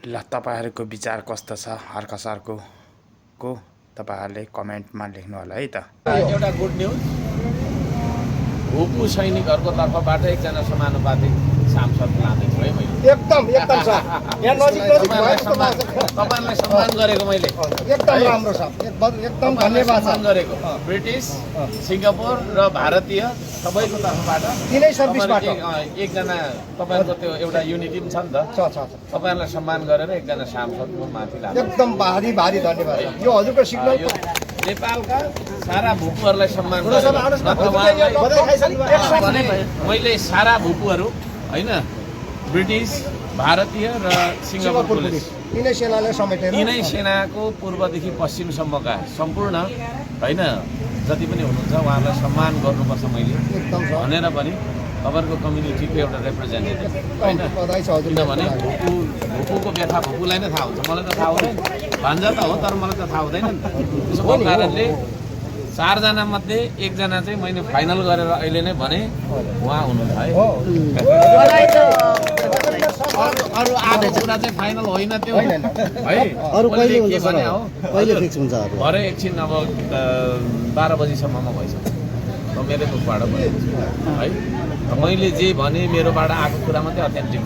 ल तपाईहरुको विचार कस्तो छ हर्क सरको तपाईहरुले कमेन्टमा लेख्नु होला है त। एउटा गुड न्यूज भूपू सैनिकहरुको तर्फबाट एकजना समानुपातिक सांसद लाँदैछु है मैले। एकदम सर यहाँ नजिक तपाईहरुलाई सम्मान गरेको मैले एकदम राम्रो छ एकदम धन्यवाद सम्मान गरेको ब्रिटिश सिङ्गापुर र भारतीय सबैको तर्फबाट तीनै सर्भिसबाट एकजना तपाईहरुको त्यो एउटा युनिटी पनि छ नि त तपाईहरुलाई सम्मान गरेर एकजना सांसदको माथि लाग्यो एकदम भारी धन्यवाद यो हजुरको सिग्नल नेपालका सारा भूपुहरूलाई सम्मान मैले सारा भूपुहरू हैन ब्रिटिश भारतीय र सिङ्गापुर पुलिस तीनै सेनाले समेटेर तीनै सेनाको पूर्वदेखि पश्चिमसम्मका सम्पूर्ण हैन जति पनि हुनुहुन्छ उहाँहरूलाई सम्मान गर्नुपर्छ मैले भनेर पनि तपाईहरुको कम्युनिटीको एउटा रिप्रेजेन्टेटिभ हैन किनभने भूपुको व्यथा भूपुलाई नै थाहा हुन्छ मलाई त थाहा हुँदैन भान्जा त हो तर मलाई त थाहा हुँदैन नि त्यसको कारणले 4 जना मध्ये 1 जना चाहिँ मैले फाइनल गरेर अहिले नै भने उहाँ हुनुहुन्छ है अरु आधे कुरा चाहिँ फाइनल होइन त्यो है अरु कहिले के भने हो कहिले फिक्स हुन्छ अरु भरे एकछिन अब 12 बजीसम्ममा भइसक्यो म मेरो तर्फबाट है मैले जे भने मेरोबाट आएको कुरा मात्रै अथेन्टिक